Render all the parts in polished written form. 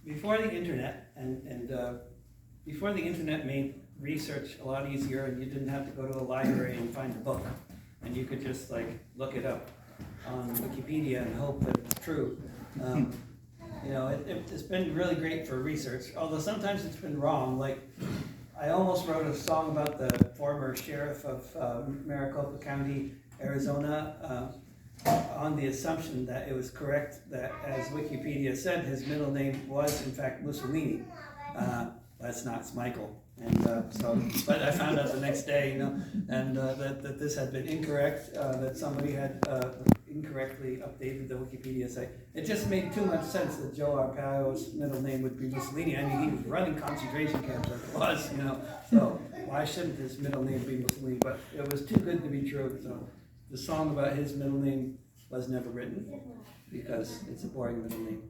before the internet, and before the internet made research a lot easier, and you didn't have to go to a library and find a book, and you could just like look it up on Wikipedia and hope that it's true. You know, it's been really great for research, although sometimes it's been wrong. Like, I almost wrote a song about the former sheriff of Maricopa County, Arizona, on the assumption that it was correct that, as Wikipedia said, his middle name was in fact Mussolini. That's not, it's Michael. And but I found out the next day, you know, and that this had been incorrect, that somebody had incorrectly updated the Wikipedia site. It just made too much sense that Joe Arpaio's middle name would be Mussolini. I mean, he was running concentration camps as it was, you know, so why shouldn't his middle name be Mussolini? But it was too good to be true, so the song about his middle name was never written because it's a boring middle name.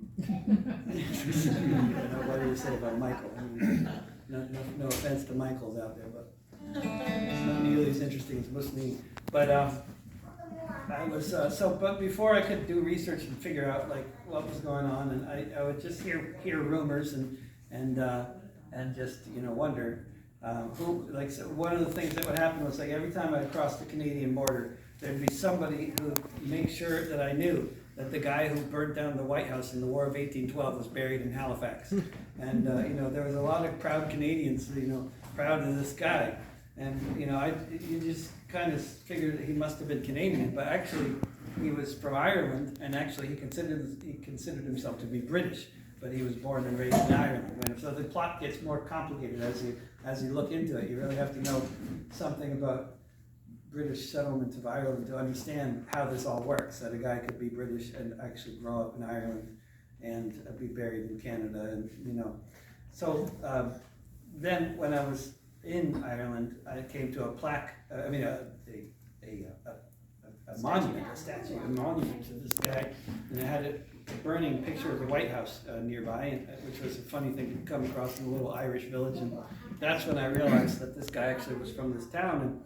What do you say about Michael? I mean, no offense to Michaels out there, but it's not nearly as interesting as Mussolini. But I was but before I could do research and figure out like what was going on, and I would just hear rumors and just, you know, wonder who, like, so one of the things that would happen was, like, every time I crossed the Canadian border, there'd be somebody who would make sure that I knew that the guy who burned down the Whitehouse in the War of 1812 was buried in Halifax. And, you know, there was a lot of proud Canadians, you know, proud of this guy. And, you know, you just kind of figured that he must have been Canadian, but actually he was from Ireland, and actually he considered himself to be British, but he was born and raised in Ireland. So the plot gets more complicated as you look into it. You really have to know something about British settlement of Ireland to understand how this all works, that a guy could be British and actually grow up in Ireland and be buried in Canada, and, you know. So then when I was in Ireland, I came to a plaque, a monument, a monument to this guy, and it had a burning picture of the Whitehouse nearby, which was a funny thing to come across in a little Irish village. And that's when I realized that this guy actually was from this town.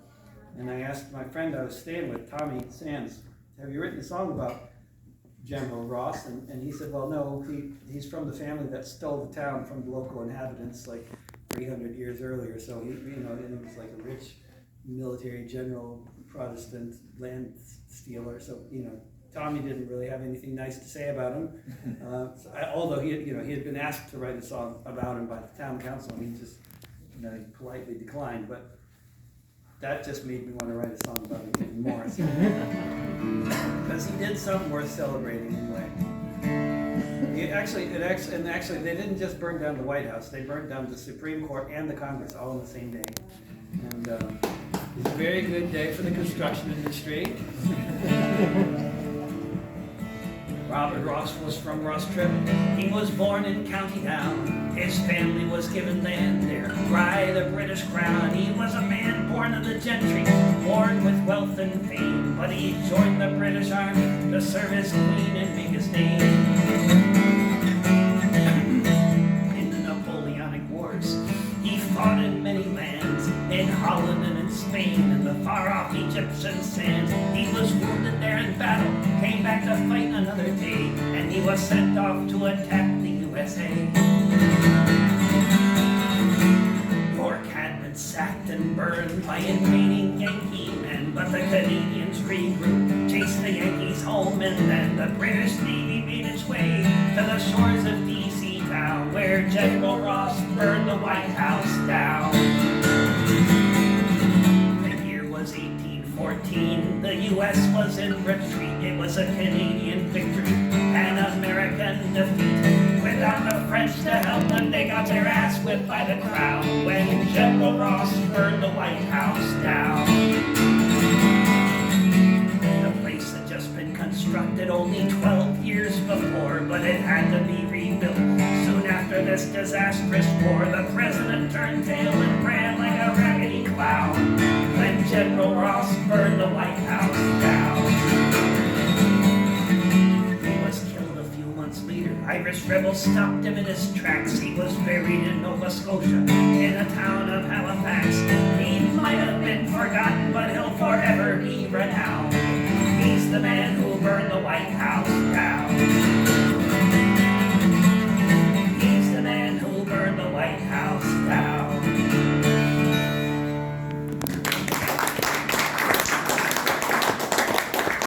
And I asked my friend I was staying with, Tommy Sands, have you written a song about General Ross? And he said, well, no, he's from the family that stole the town from the local inhabitants like 300 years earlier. So he, you know, and he was like a rich military general, Protestant land stealer. So, you know, Tommy didn't really have anything nice to say about him. Although he had been asked to write a song about him by the town council, and he just, you know, he politely declined. But that just made me want to write a song about him even more. Because he did something worth celebrating anyway. Actually, they didn't just burn down the White House, they burned down the Supreme Court and the Congress all on the same day. And it's a very good day for the construction industry. Robert Ross was from Rostrevor. He was born in County Down. His family was given land there by the British Crown. He was a man born of the gentry, born with wealth and fame. But he joined the British Army to serve his queen and make his name. In the Napoleonic Wars, he fought in many lands, in Holland and in Spain, and the far-off Egyptian sands. He was wounded there in battle, came back to fight another day, and he was sent off to attack the USA. York had been sacked and burned by invading Yankee men, but the Canadians regrouped, chased the Yankees home, and then the British Navy made its way to the shores of D.C. town, where General Ross burned the White House down. The year was 1814, the U.S. was in retreat. It was a Canadian victory, an American defeat. Without the French to help them, they got their ass whipped by the Crown when General Ross burned the White House down. The place had just been constructed only 12 years before, but it had to be rebuilt. Soon after this disastrous war, the president turned tail and ran like a raggedy clown when General Ross burned the White House down. He was killed a few months later. Irish rebels stopped him in his tracks. He was buried in Nova Scotia, in the town of Halifax. He might have been forgotten, but he'll forever be renowned. He's the man who burned the White House down.